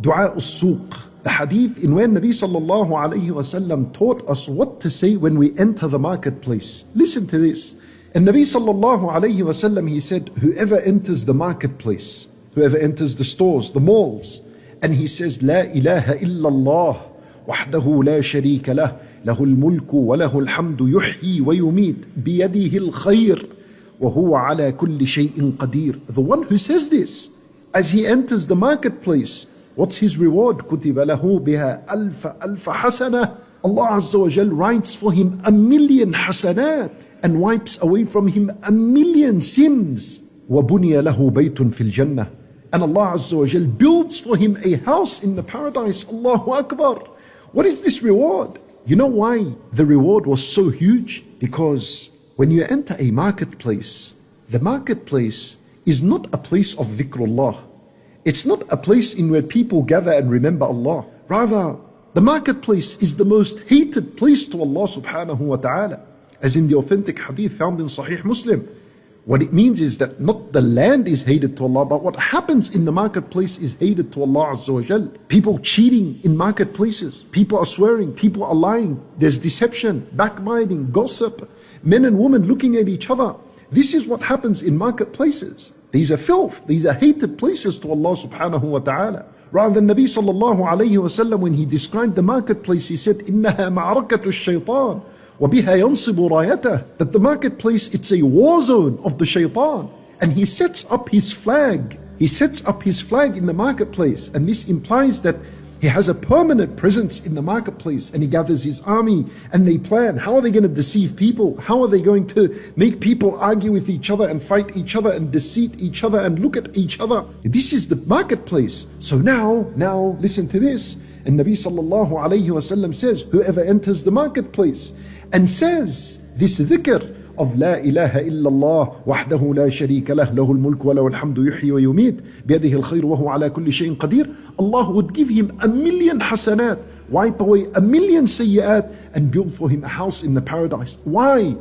Dua al-Suq, the hadith in where Nabi sallallahu alayhi wasallam taught us what to say when we enter the marketplace. Listen to this. And Nabi sallallahu alayhi wasallam, he said, whoever enters the marketplace, whoever enters the stores, the malls, and he says, La ilaha illallah, wahdahu la sharika lah, lahul mulku wa lahul hamdu yuhyi wa yumit, biyadihi al-khayr, wa huwa ala kulli shay'in qadir. The one who says this, as he enters the marketplace, what's his reward? كُتِبَ لَهُ بِهَا أَلْفَ حَسَنَةٍ. Allah Azza wa Jal writes for him 1,000,000 hasanat and wipes away from him 1,000,000 sins. وَبُنِيَ لَهُ بَيْتٌ فِي الْجَنَّةِ. And Allah Azza wa Jal builds for him a house in the paradise. Allahu Akbar. What is this reward? You know why the reward was so huge? Because when you enter a marketplace, the marketplace is not a place of dhikrullah. It's not a place in where people gather and remember Allah. Rather, the marketplace is the most hated place to Allah subhanahu wa ta'ala. As in the authentic hadith found in Sahih Muslim. What it means is that not the land is hated to Allah, but what happens in the marketplace is hated to Allah Azza wa Jal. People cheating in marketplaces. People are swearing. People are lying. There's deception, backbiting, gossip. Men and women looking at each other. This is what happens in marketplaces. These are filth. These are hated places to Allah subhanahu wa ta'ala. Rather than Nabi sallallahu alayhi wa sallam, when he described the marketplace, he said, إِنَّهَا مَعْرَكَةُ الشَّيْطَانِ وَبِهَا يَنْصِبُ رَايَتَهُ. That the marketplace, it's a war zone of the shaitan. And he sets up his flag. He sets up his flag in the marketplace. And this implies that he has a permanent presence in the marketplace, and he gathers his army and they plan. How are they going to deceive people? How are they going to make people argue with each other and fight each other and deceit each other and look at each other? This is the marketplace. So now listen to this. And Nabi sallallahu alayhi wa sallam says, whoever enters the marketplace and says this dhikr of La ilaha illallah wahdahu la sharika lah lahul mulku wa lahul hamdu yuhyi wa yumit biyadihi al-khayr wa huwa ala kulli shay'in qadir, Allah would give him 1,000,000 hasanat, wipe away 1,000,000 sayyi'at, and build for him a house in the paradise. Why?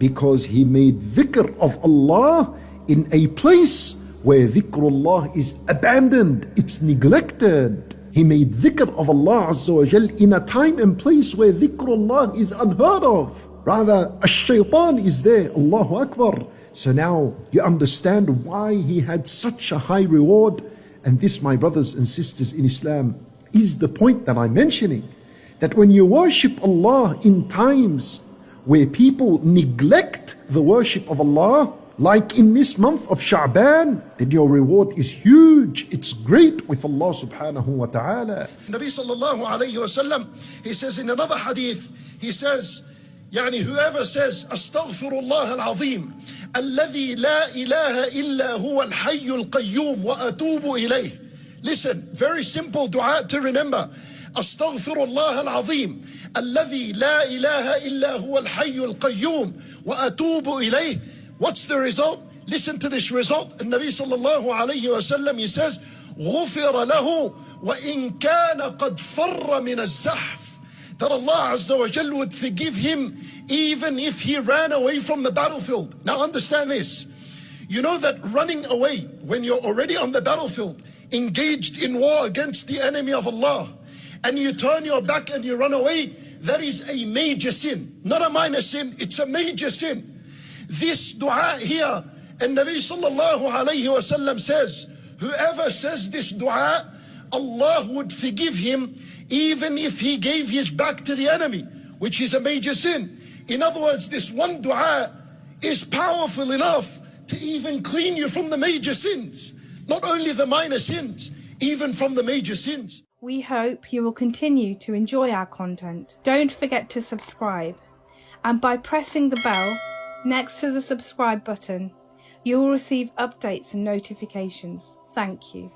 Because he made dhikr of Allah in a place where dhikrullah is abandoned, it's neglected. He made dhikr of Allah Azza wa Jal in a time and place where dhikrullah is unheard of. Rather, ash-shaytan is there. Allahu Akbar. So now you understand why he had such a high reward. And this, my brothers and sisters in Islam, is the point that I'm mentioning. That when you worship Allah in times where people neglect the worship of Allah, like in this month of Sha'ban, then your reward is huge. It's great with Allah subhanahu wa ta'ala. Nabi sallallahu alayhi wa sallam, he says in another hadith, he says, whoever says Astaghfirullah al-Azim alladhi la ilaha illa huwa al-hayy al-qayyum wa atubu ilayh. Listen, very simple dua to remember. Astaghfirullah al-Azim alladhi la ilaha illa huwa al-hayy al-qayyum wa atubu ilayh. What's the result? Listen to this result. The Nabi sallallahu alayhi wa sallam, he says, غُفِرَ لَهُ وَإِن كَانَ قَدْ فَرَّ مِنَ الزَّحْفِ. That Allah Azza wa Jal would forgive him even if he ran away from the battlefield. Now understand this. You know that running away when you're already on the battlefield, engaged in war against the enemy of Allah, and you turn your back and you run away, that is a major sin. Not a minor sin, it's a major sin. This dua here, and Nabi sallallahu alayhi wa sallam says, whoever says this dua, Allah would forgive him even if he gave his back to the enemy, which is a major sin. In other words, this one dua is powerful enough to even clean you from the major sins. Not only the minor sins, even from the major sins. We hope you will continue to enjoy our content. Don't forget to subscribe. And by pressing the bell next to the subscribe button, you will receive updates and notifications. Thank you.